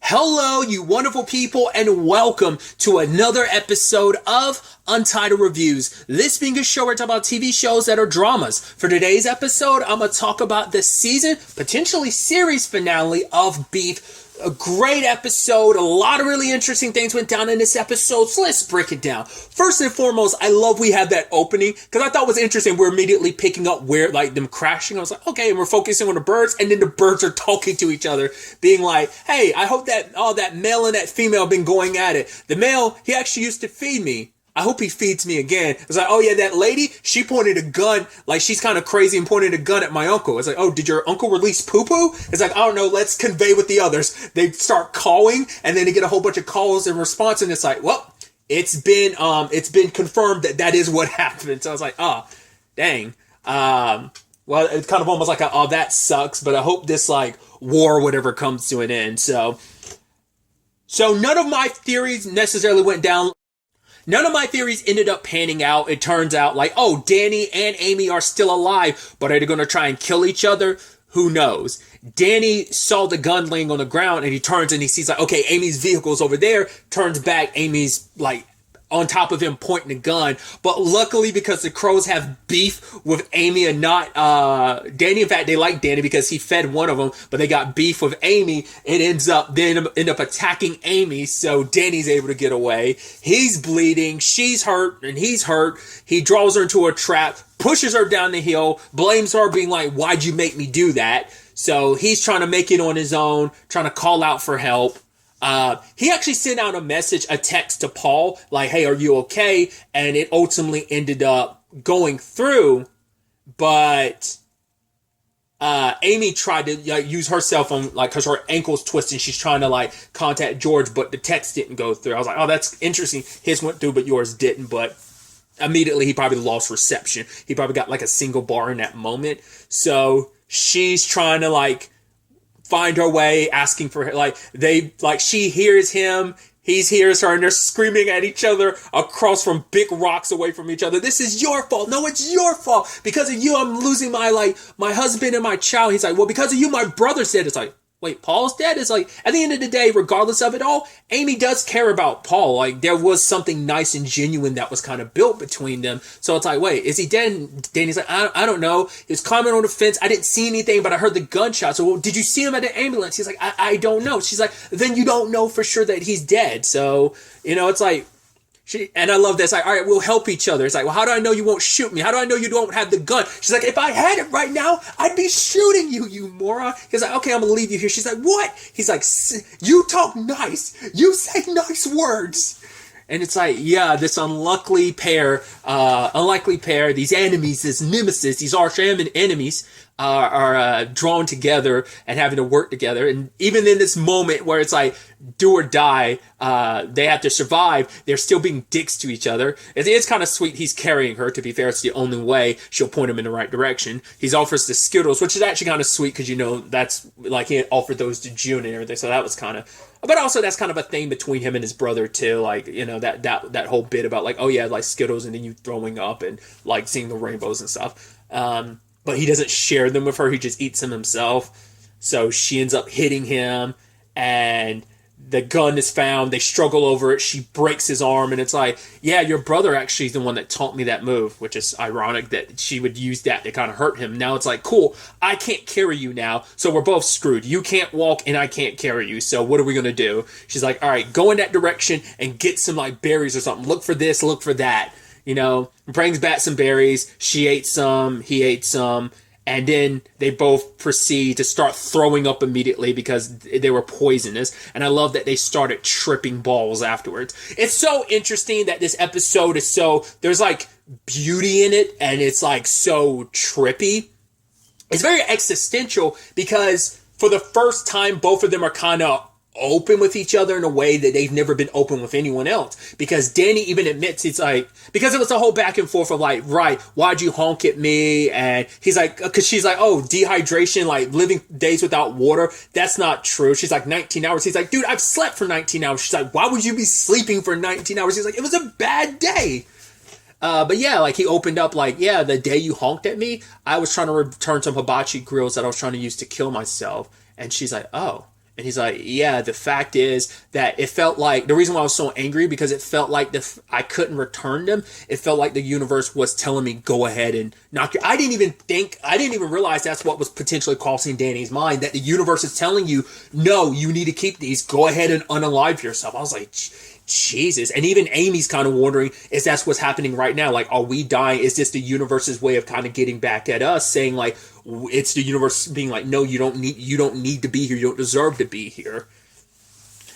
Hello, you wonderful people, and welcome to another episode of Untitled Reviews. This being a show where I talk about TV shows that are dramas. For today's episode, I'm going to talk about the season, potentially series finale of Beef. A great episode. A lot of really interesting things went down in this episode, so let's break it down. First and foremost, I love we have that opening, because I thought it was interesting. We're immediately picking up where, like, them crashing. I was like, okay, and we're focusing on the birds, and then the birds are talking to each other, being like, hey, I hope that, that male and that female been going at it. The male, he actually used to feed me. I hope he feeds me again. It's like, oh yeah, that lady, she pointed a gun, like she's kind of crazy and pointed a gun at my uncle. It's like, oh, did your uncle release poo-poo? It's like, I don't know, let's convey with the others. They start calling, and then they get a whole bunch of calls in response, and it's like, well, it's been confirmed that is what happened. So I was like, oh, dang. Well, it's kind of almost like, oh, that sucks, but I hope this, like, war or whatever comes to an end. So none of my theories necessarily went down. None of my theories ended up panning out. It turns out like, oh, Danny and Amy are still alive, but are they going to try and kill each other? Who knows? Danny saw the gun laying on the ground, and he turns and he sees like, okay, Amy's vehicle's over there, turns back, Amy's like on top of him pointing a gun. But luckily, because the Crows have beef with Amy and not Danny. In fact, they like Danny because he fed one of them, but they got beef with Amy. It end up attacking Amy, so Danny's able to get away. He's bleeding, she's hurt, and he's hurt. He draws her into a trap, pushes her down the hill, blames her, being like, why'd you make me do that? So he's trying to make it on his own, trying to call out for help. He actually sent out a text to Paul, like, hey, are you okay? And it ultimately ended up going through, but Amy tried to use her cell phone, like, because her ankle's twisted. She's trying to, like, contact George, but the text didn't go through. I was like, oh, that's interesting. His went through, but yours didn't. But immediately, he probably lost reception. He probably got, like, a single bar in that moment. So she's trying to, like, find her way, asking for her. She hears him, he hears her, and they're screaming at each other across from big rocks away from each other. This is your fault. No, it's your fault. Because of you, I'm losing my husband and my child. He's like, well, because of you, my brother's dead. It's like, wait, Paul's dead? It's like, at the end of the day, regardless of it all, Amy does care about Paul. Like, there was something nice and genuine that was kind of built between them. So it's like, wait, is he dead? And Danny's like, I don't know. He was climbing on the fence. I didn't see anything, but I heard the gunshot. So, well, did you see him at the ambulance? He's like, I don't know. She's like, then you don't know for sure that he's dead. So, it's like, and I love this. Like, all right, we'll help each other. It's like, well, how do I know you won't shoot me? How do I know you don't have the gun? She's like, if I had it right now, I'd be shooting you, you moron. He's like, okay, I'm gonna leave you here. She's like, what? He's like, you talk nice. You say nice words. And it's like, yeah, this unlikely pair, these enemies, this nemesis, these arch enemies are drawn together and having to work together. And even in this moment where it's like, do or die, they have to survive, they're still being dicks to each other. It's kind of sweet. He's carrying her. To be fair, it's the only way she'll point him in the right direction. He offers the Skittles, which is actually kind of sweet because, that's like he had offered those to June and everything. So that was kind of, but also that's kind of a thing between him and his brother too. Like, that whole bit about like, oh yeah, like Skittles and then you throwing up and like seeing the rainbows and stuff. But he doesn't share them with her. He just eats them himself. So she ends up hitting him, and the gun is found. They struggle over it. She breaks his arm, and it's like, yeah, your brother actually is the one that taught me that move, which is ironic that she would use that to kind of hurt him. Now it's like, cool, I can't carry you now, so we're both screwed. You can't walk, and I can't carry you, so what are we going to do? She's like, all right, go in that direction and get some, like, berries or something. Look for this, look for that. Brings back some berries. She ate some, he ate some, and then they both proceed to start throwing up immediately because they were poisonous. And I love that they started tripping balls afterwards. It's so interesting that this episode is there's like beauty in it, and it's like so trippy. It's very existential because for the first time, both of them are kind of open with each other in a way that they've never been open with anyone else. Because Danny even admits, it's like, because it was a whole back and forth of like, right, why'd you honk at me? And he's like, because she's like, oh, dehydration, like living days without water, that's not true. She's like, 19 hours. He's like, dude, I've slept for 19 hours. She's like, why would you be sleeping for 19 hours? He's like, it was a bad day. But yeah, like he opened up like, yeah, the day you honked at me, I was trying to return some hibachi grills that I was trying to use to kill myself. And she's like, oh. And he's like, yeah, the fact is that it felt like the reason why I was so angry because it felt like I couldn't return them. It felt like the universe was telling me, go ahead and knock your. I didn't even realize that's what was potentially crossing Danny's mind, that the universe is telling you, no, you need to keep these. Go ahead and unalive yourself. I was like, Jesus. And even Amy's kind of wondering, is that's what's happening right now? Like, are we dying? Is this the universe's way of kind of getting back at us, saying like, it's the universe being like, no, you don't need to be here. You don't deserve to be here.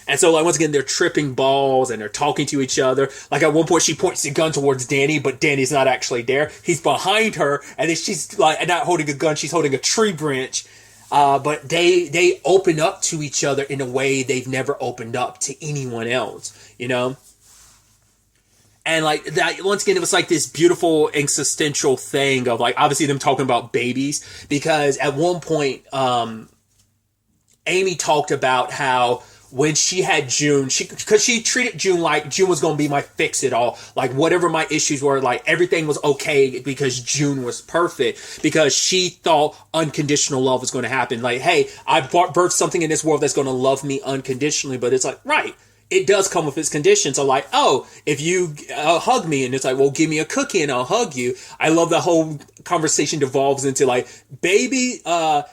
And so, like, once again, they're tripping balls and they're talking to each other. Like, at one point, she points the gun towards Danny, but Danny's not actually there. He's behind her, and then she's like, not holding a gun, she's holding a tree branch. But they open up to each other in a way they've never opened up to anyone else, you know? And like that, once again, it was like this beautiful existential thing of like, obviously them talking about babies, because at one point, Amy talked about how when she had June, because she treated June like June was going to be my fix it all. Like whatever my issues were, like everything was okay because June was perfect, because she thought unconditional love was going to happen. Like, hey, I birthed something in this world that's going to love me unconditionally. But it's like, right. It does come with its conditions. So like, oh, if you hug me, and it's like, well, give me a cookie and I'll hug you. I love the whole conversation devolves into like, baby,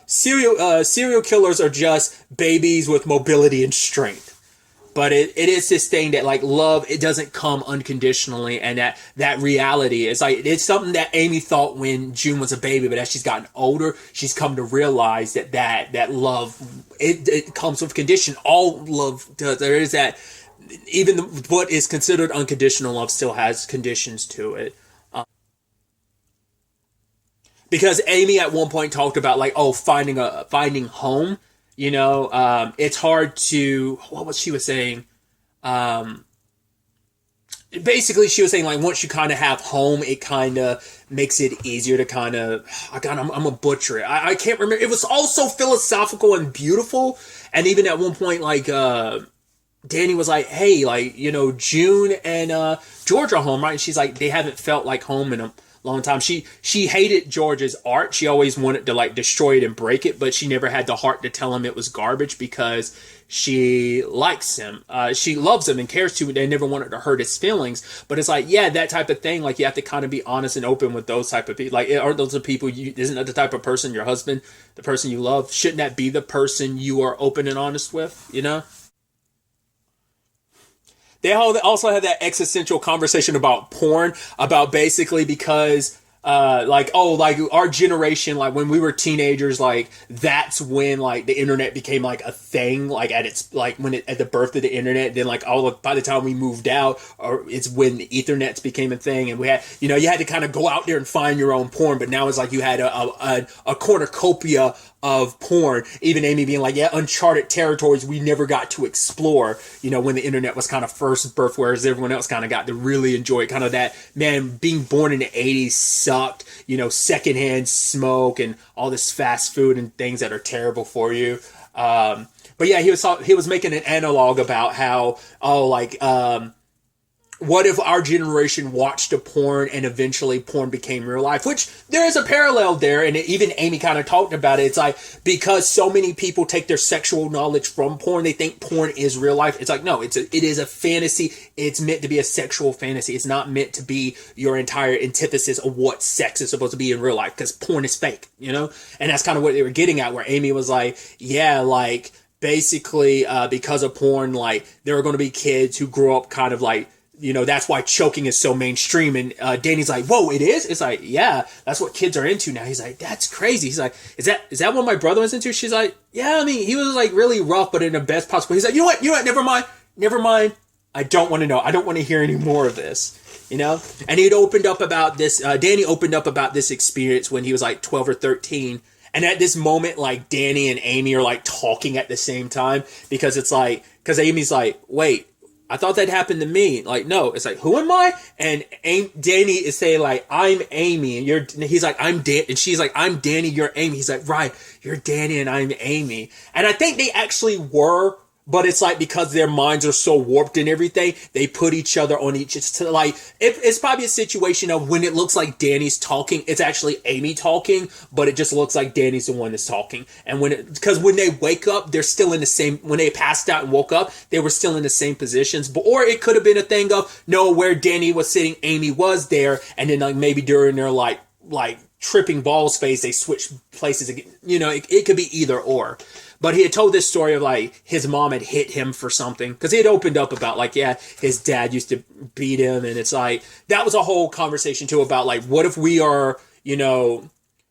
serial killers are just babies with mobility and strength. But it is this thing that like love, it doesn't come unconditionally, and that reality is like, it's something that Amy thought when June was a baby, but as she's gotten older, she's come to realize that love, it comes with condition. All love does. There is that, even what is considered unconditional love still has conditions to it. Because Amy at one point talked about like, oh, finding home. You know, it's hard to, what was she was saying? Basically she was saying like, once you kind of have home, it kind of makes it easier to kind of, I'm a butcher it. I can't remember. It was all so philosophical and beautiful. And even at one point, like, Danny was like, hey, like, you know, June and, George are home, right? And she's like, they haven't felt like home in a long time. She hated George's art. She always wanted to like destroy it and break it, but she never had the heart to tell him it was garbage because she likes him. She loves him and cares to. They never wanted to hurt his feelings. But it's like, yeah, that type of thing. Like you have to kind of be honest and open with those type of people. Like, aren't those the people isn't that the type of person, your husband, the person you love? Shouldn't that be the person you are open and honest with, you know? They also had that existential conversation about porn, about basically because, like, oh, like our generation, like when we were teenagers, like that's when like the internet became like a thing, like at its, like when at the birth of the internet, then like by the time we moved out, or it's when the Ethernets became a thing, and we had, you know, you had to kind of go out there and find your own porn, but now it's like you had a cornucopia of porn. Even Amy being like, yeah, uncharted territories we never got to explore, you know, when the internet was kind of first birth, whereas everyone else kind of got to really enjoy it. Kind of that, man, being born in the 80s sucked, you know, secondhand smoke and all this fast food and things that are terrible for you. But yeah, he was making an analog about how, oh, like, what if our generation watched a porn and eventually porn became real life? Which there is a parallel there, and even Amy kind of talked about it. It's like, because so many people take their sexual knowledge from porn, they think porn is real life. It's like, no, it is a fantasy. It's meant to be a sexual fantasy. It's not meant to be your entire antithesis of what sex is supposed to be in real life, because porn is fake, you know? And that's kind of what they were getting at, where Amy was like, yeah, like, basically, because of porn, like, there are going to be kids who grow up kind of like, you know, that's why choking is so mainstream. And Danny's like, whoa, it is? It's like, yeah, that's what kids are into now. He's like, that's crazy. He's like, is that what my brother was into? She's like, yeah, I mean, he was like really rough, but in the best possible. He's like, you know what, never mind. I don't want to know. I don't want to hear any more of this, you know? And he'd opened up about this, Danny opened up about this experience when he was like 12 or 13. And at this moment, like, Danny and Amy are like talking at the same time, because it's like, because Amy's like, wait, I thought that happened to me. Like, no, it's like, who am I? And Danny is saying like, I'm Amy, and he's like, I'm Dan, and she's like, I'm Danny, you're Amy. He's like, right, you're Danny and I'm Amy. And I think they actually were but it's like because their minds are so warped and everything, they put each other on each. It's to like it's probably a situation of when it looks like Danny's talking, it's actually Amy talking, but it just looks like Danny's the one that's talking. And because when they wake up, they're still in the same. When they passed out and woke up, they were still in the same positions. But or it could have been a thing of no, where Danny was sitting, Amy was there, and then like maybe during their like tripping balls phase, they switched places again. You know, it could be either or. But he had told this story of like his mom had hit him for something because he had opened up about like, yeah, his dad used to beat him. And it's like, that was a whole conversation too about like, what if we are, you know,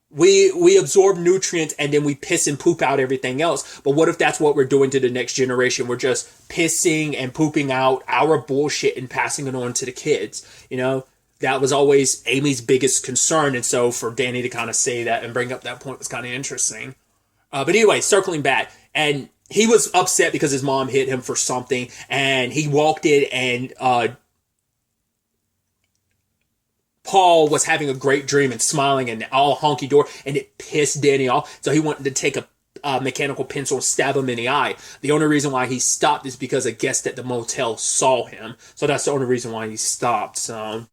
we absorb nutrients and then we piss and poop out everything else. But what if that's what we're doing to the next generation? We're just pissing and pooping out our bullshit and passing it on to the kids, you know? That was always Amy's biggest concern. And so for Danny to kind of say that and bring up that point was kind of interesting. But anyway, circling back, and he was upset because his mom hit him for something, and he walked in, and Paul was having a great dream and smiling and all honky-dory, and it pissed Danny off, so he wanted to take a mechanical pencil and stab him in the eye. The only reason why he stopped is because a guest at the motel saw him, so that's the only reason why he stopped, so...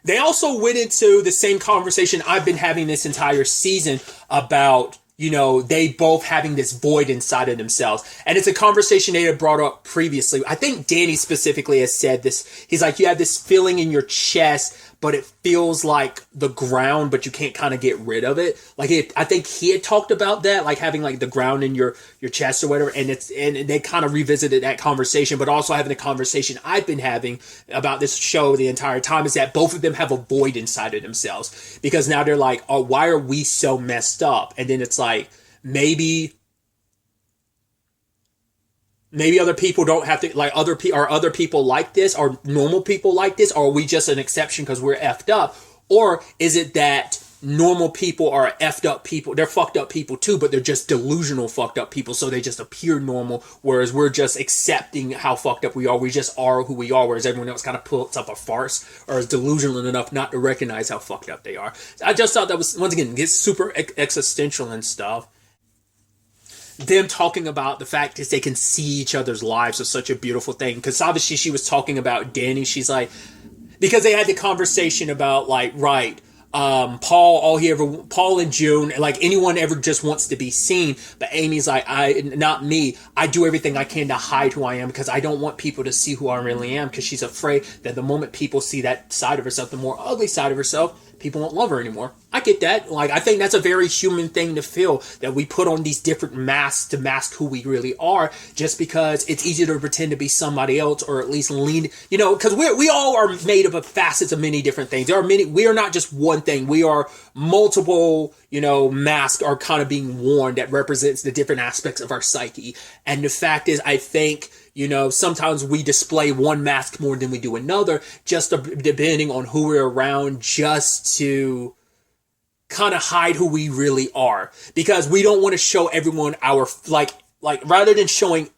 They also went into the same conversation I've been having this entire season about, you know, they both having this void inside of themselves. And it's a conversation they had brought up previously. I think Danny specifically has said this. He's like, you have this feeling in your chest, but it feels like the ground, but you can't kind of get rid of it. Like I think he had talked about that, like having like the ground in your chest or whatever. And they kind of revisited that conversation, but also having the conversation I've been having about this show the entire time is that both of them have a void inside of themselves, because now they're like, oh, why are we so messed up? And then it's like, maybe other people don't have to, like, other people like this? Are normal people like this? Or are we just an exception because we're effed up? Or is it that normal people are effed up people? They're fucked up people too, but they're just delusional fucked up people, so they just appear normal, whereas we're just accepting how fucked up we are. We just are who we are, whereas everyone else kind of puts up a farce or is delusional enough not to recognize how fucked up they are. I just thought that was, once again, it's super existential and stuff. Them talking about the fact that they can see each other's lives is such a beautiful thing. Because obviously she was talking about Danny. She's like, because they had the conversation about like, right, Paul and June, like anyone ever just wants to be seen. But Amy's like, not me. I do everything I can to hide who I am because I don't want people to see who I really am, because she's afraid that the moment people see that side of herself, the more ugly side of herself, people won't love her anymore. I get that. Like, I think that's a very human thing to feel, that we put on these different masks to mask who we really are, just because it's easier to pretend to be somebody else, or at least lean, you know, because we all are made up of facets of many different things. We are not just one thing. We are multiple, you know, masks are kind of being worn that represents the different aspects of our psyche. And the fact is, I think, you know, sometimes we display one mask more than we do another, just depending on who we're around, just to kind of hide who we really are. Because we don't want to show everyone our, like rather than showing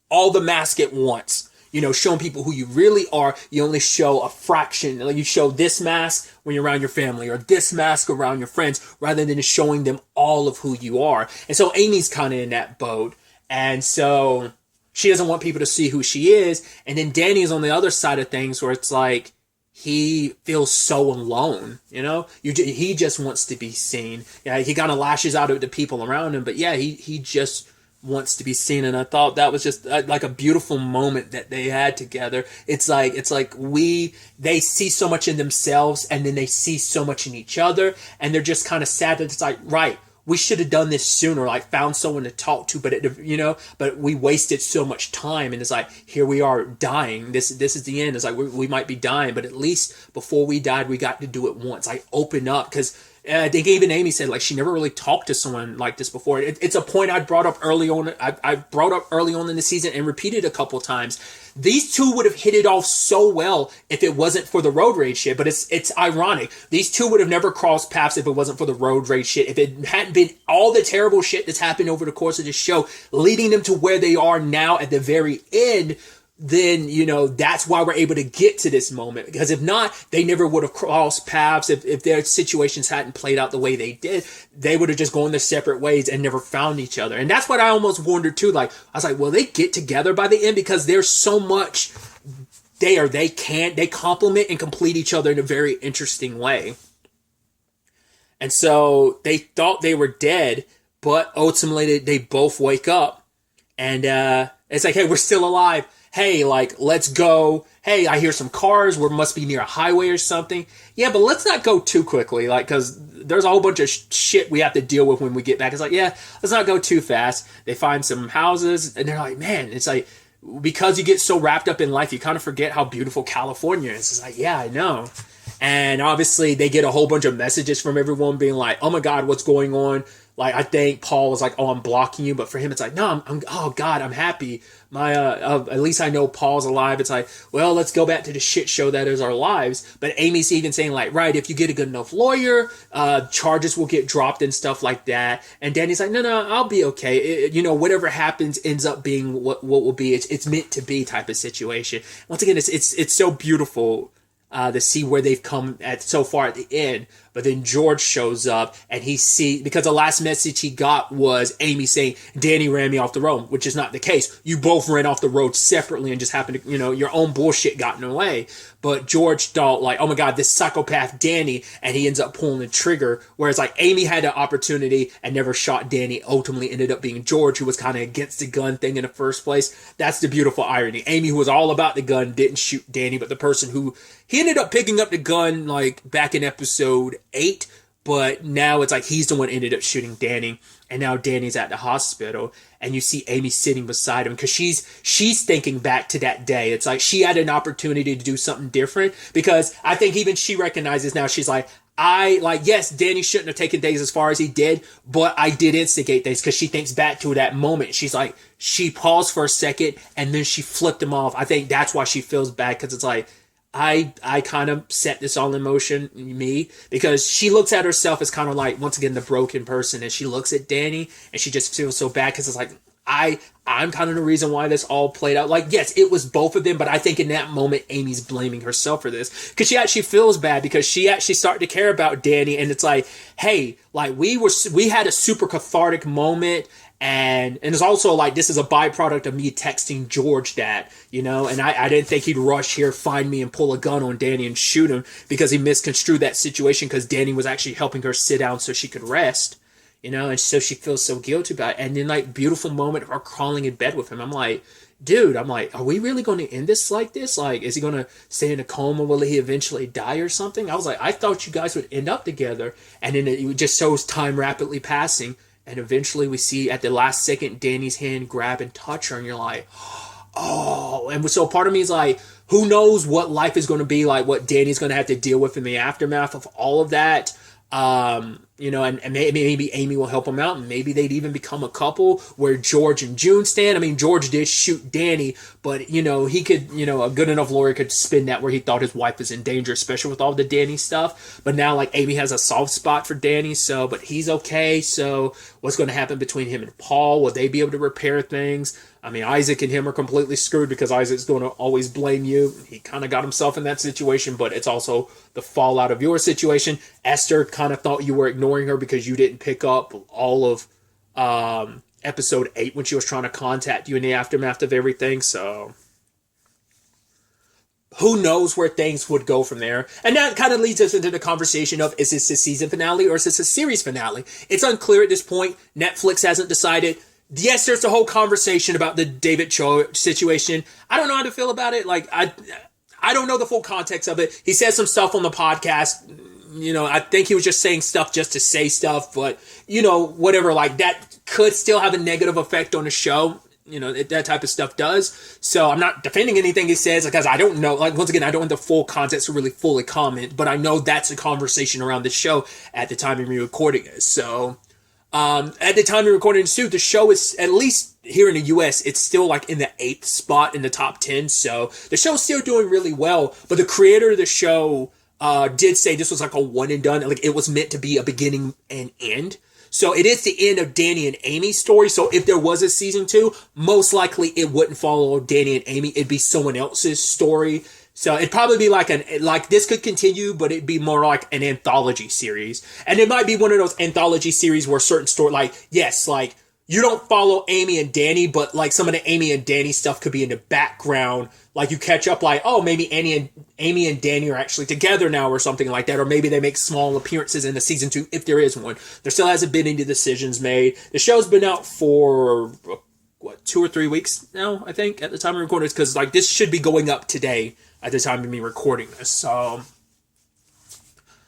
all the mask at once, you know, showing people who you really are, you only show a fraction. Like, you show this mask when you're around your family, or this mask around your friends, rather than showing them all of who you are. And so Amy's kind of in that boat. And so she doesn't want people to see who she is. And then Danny's on the other side of things, where it's like, he feels so alone, you know? He just wants to be seen. Yeah, he kind of lashes out at the people around him, but yeah, he just wants to be seen. And I thought that was just like a beautiful moment that they had together. It's like they see so much in themselves, and then they see so much in each other, and they're just kind of sad that it's like, right, we should have done this sooner, like found someone to talk to, but we wasted so much time. And it's like, here we are dying. This is the end. It's like, we might be dying, but at least before we died, we got to do it once. I open up, because I think even Amy said, like, she never really talked to someone like this before. It's a point I brought up early on. I brought up early on in the season and repeated a couple times. These two would have hit it off so well if it wasn't for the road rage shit. But it's ironic. These two would have never crossed paths if it wasn't for the road rage shit. If it hadn't been all the terrible shit that's happened over the course of the show, leading them to where they are now at the very end, then, that's why we're able to get to this moment. Because if not, they never would have crossed paths. If their situations hadn't played out the way they did, they would have just gone their separate ways and never found each other. And that's what I almost wondered too. Like, I was like, will they get together by the end? Because there's so much there. They complement and complete each other in a very interesting way. And so they thought they were dead, but ultimately they both wake up. And it's like, hey, we're still alive. Hey, like, let's go. Hey, I hear some cars. We must be near a highway or something. Yeah, but let's not go too quickly, like, because there's a whole bunch of shit we have to deal with when we get back. It's like, yeah, let's not go too fast. They find some houses, and they're like, man, it's like, because you get so wrapped up in life, you kind of forget how beautiful California is. It's like, yeah, I know. And obviously, they get a whole bunch of messages from everyone being like, oh my God, what's going on? Like, I think Paul was like, oh, I'm blocking you. But for him, it's like, no, oh God, I'm happy. At least I know Paul's alive. It's like, well, let's go back to the shit show that is our lives. But Amy's even saying like, right, if you get a good enough lawyer, charges will get dropped and stuff like that. And Danny's like, no, I'll be okay. Whatever happens ends up being what will be. It's meant to be type of situation. Once again, it's so beautiful to see where they've come at so far at the end. But then George shows up and because the last message he got was Amy saying, Danny ran me off the road, which is not the case. You both ran off the road separately and just happened to, your own bullshit got in the way. But George thought like, oh my God, this psychopath Danny, and he ends up pulling the trigger. Whereas like Amy had an opportunity and never shot Danny, ultimately ended up being George, who was kind of against the gun thing in the first place. That's the beautiful irony. Amy, who was all about the gun, didn't shoot Danny, but the person who he ended up picking up the gun like back in episode 8, but now it's like he's the one ended up shooting Danny, and now Danny's at the hospital, and you see Amy sitting beside him because she's thinking back to that day. It's like she had an opportunity to do something different, because I think even she recognizes now, she's like, yes, Danny shouldn't have taken things as far as he did, but I did instigate things, because she thinks back to that moment. She's like, she paused for a second and then she flipped him off. I think that's why she feels bad, because it's like, I kind of set this all in motion, me, because she looks at herself as kind of like, once again, the broken person, and she looks at Danny and she just feels so bad, because it's like, I'm kind of the reason why this all played out. Like, yes, it was both of them, but I think in that moment, Amy's blaming herself for this, because she actually feels bad, because she actually started to care about Danny, and it's like, hey, like we had a super cathartic moment. And it's also like, this is a byproduct of me texting George that, and I didn't think he'd rush here, find me, and pull a gun on Danny and shoot him, because he misconstrued that situation, because Danny was actually helping her sit down so she could rest, and so she feels so guilty about it. And then like, beautiful moment of her crawling in bed with him. I'm like, dude, are we really going to end this like this? Like, is he going to stay in a coma? Will he eventually die or something? I was like, I thought you guys would end up together. And then it just shows time rapidly passing. And eventually we see at the last second Danny's hand grab and touch her, and you're like, oh. And so part of me is like, who knows what life is going to be like, what Danny's going to have to deal with in the aftermath of all of that. And maybe Amy will help him out, and maybe they'd even become a couple where George and June stand. I mean, George did shoot Danny, but, he could, a good enough lawyer could spin that where he thought his wife was in danger, especially with all the Danny stuff. But now, like, Amy has a soft spot for Danny, but he's okay. So what's going to happen between him and Paul? Will they be able to repair things? I mean, Isaac and him are completely screwed, because Isaac's going to always blame you. He kind of got himself in that situation, but it's also the fallout of your situation. Esther kind of thought you were ignoring her because you didn't pick up all of episode 8 when she was trying to contact you in the aftermath of everything. So who knows where things would go from there. And that kind of leads us into the conversation of, is this a season finale or is this a series finale? It's unclear at this point. Netflix hasn't decided. Yes, there's a whole conversation about the David Cho situation. I don't know how to feel about it. Like, I don't know the full context of it. He said some stuff on the podcast. I think he was just saying stuff just to say stuff, but, whatever, like, that could still have a negative effect on the show. That type of stuff does. So I'm not defending anything he says, because I don't know. Like, once again, I don't have the full context to really fully comment, but I know that's a conversation around the show at the time of me recording it. So, at the time of recording this too, the show is, at least here in the US, it's still like in the 8th spot in the top 10. So the show's still doing really well, but the creator of the show, did say this was like a one and done. Like, it was meant to be a beginning and end. So it is the end of Danny and Amy's story. So if there was a season 2, most likely it wouldn't follow Danny and Amy. It'd be someone else's story. So it'd probably be like this could continue, but it'd be more like an anthology series. And it might be one of those anthology series where certain story, like you don't follow Amy and Danny, but like some of the Amy and Danny stuff could be in the background. Like you catch up like, oh, maybe Amy and Danny are actually together now or something like that. Or maybe they make small appearances in the season 2 if there is one. There still hasn't been any decisions made. The show's been out for, 2 or 3 weeks now, I think, at the time of recording this. Because like this should be going up today at the time of me recording this. So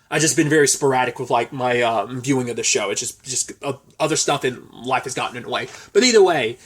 I've just been very sporadic with like my viewing of the show. It's just other stuff in life has gotten in the way. But either way,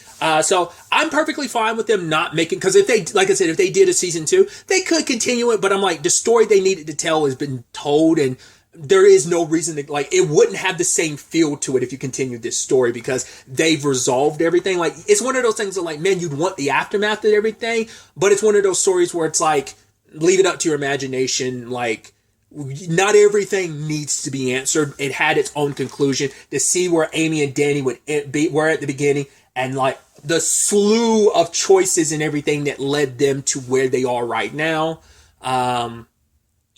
so I'm perfectly fine with them not making, because if they, like I said, if they did a season 2, they could continue it. But I'm like, the story they needed to tell has been told, and there is no reason to, like, it wouldn't have the same feel to it if you continued this story because they've resolved everything. Like, it's one of those things that, like, man, you'd want the aftermath of everything, but it's one of those stories where it's like, leave it up to your imagination. Like, not everything needs to be answered. It had its own conclusion. To see where Amy and Danny were at the beginning, and like the slew of choices and everything that led them to where they are right now.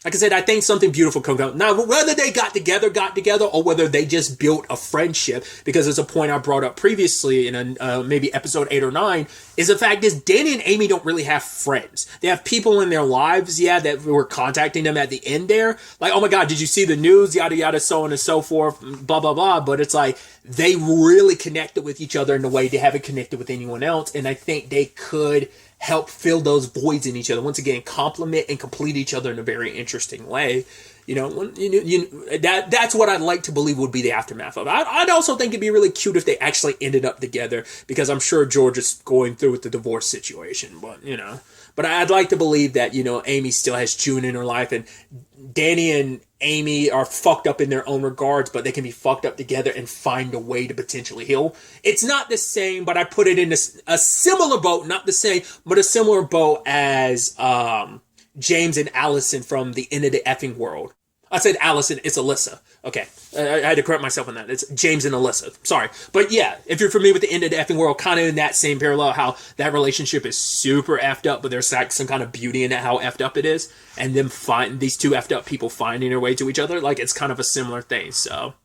Like I said, I think something beautiful comes out. Now, whether they got together, or whether they just built a friendship, because there's a point I brought up previously in maybe episode 8 or 9, is the fact is Danny and Amy don't really have friends. They have people in their lives, that were contacting them at the end there. Like, oh my God, did you see the news? Yada, yada, so on and so forth, blah, blah, blah. But it's like, they really connected with each other in a way they haven't connected with anyone else. And I think they could help fill those voids in each other. Once again, complement and complete each other in a very interesting way. That's what I'd like to believe would be the aftermath of it. I'd also think it'd be really cute if they actually ended up together, because I'm sure George is going through with the divorce situation. But I'd like to believe that, Amy still has June in her life, and Danny and Amy are fucked up in their own regards, but they can be fucked up together and find a way to potentially heal. It's not the same, but I put it in a similar boat, not the same, but a similar boat as James and Allison from The End of the Effing World. I said Allison, it's Alyssa. Okay, I had to correct myself on that. It's James and Alyssa. Sorry. But yeah, if you're familiar with The End of the Effing World, kind of in that same parallel, how that relationship is super effed up, but there's like some kind of beauty in it, how effed up it is. And them these two effed up people finding their way to each other, like it's kind of a similar thing. So,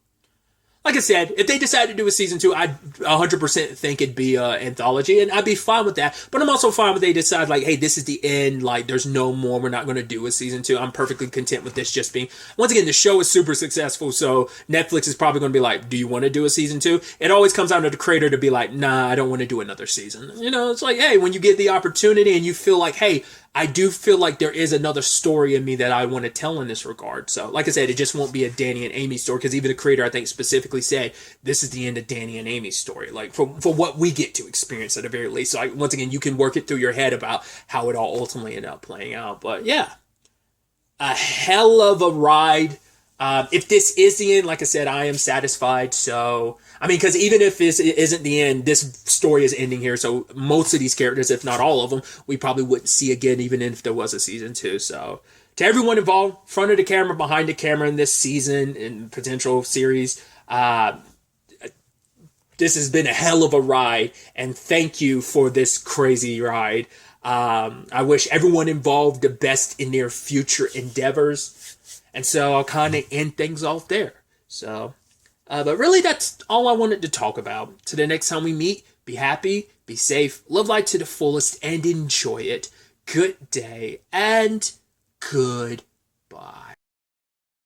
like I said, if they decide to do a season 2, I'd 100% think it'd be an anthology, and I'd be fine with that. But I'm also fine with they decide, like, hey, this is the end, like, there's no more, we're not going to do a season 2. I'm perfectly content with this just being... Once again, the show is super successful, so Netflix is probably going to be like, do you want to do a season 2? It always comes down to the creator to be like, nah, I don't want to do another season. It's like, hey, when you get the opportunity and you feel like, hey, I do feel like there is another story in me that I want to tell in this regard. So, like I said, it just won't be a Danny and Amy story, because even the creator, I think, specifically said, this is the end of Danny and Amy's story, like, for what we get to experience at the very least. So, once again, you can work it through your head about how it all ultimately ended up playing out. But, yeah, a hell of a ride. If this is the end, like I said, I am satisfied. So, I mean, because even if this isn't the end, this story is ending here. So most of these characters, if not all of them, we probably wouldn't see again, even if there was a season 2. So to everyone involved, front of the camera, behind the camera in this season and potential series, this has been a hell of a ride. And thank you for this crazy ride. I wish everyone involved the best in their future endeavors. And so I'll kind of end things off there. So, but really that's all I wanted to talk about. Till the next time we meet, be happy, be safe, live life to the fullest, and enjoy it. Good day, and goodbye.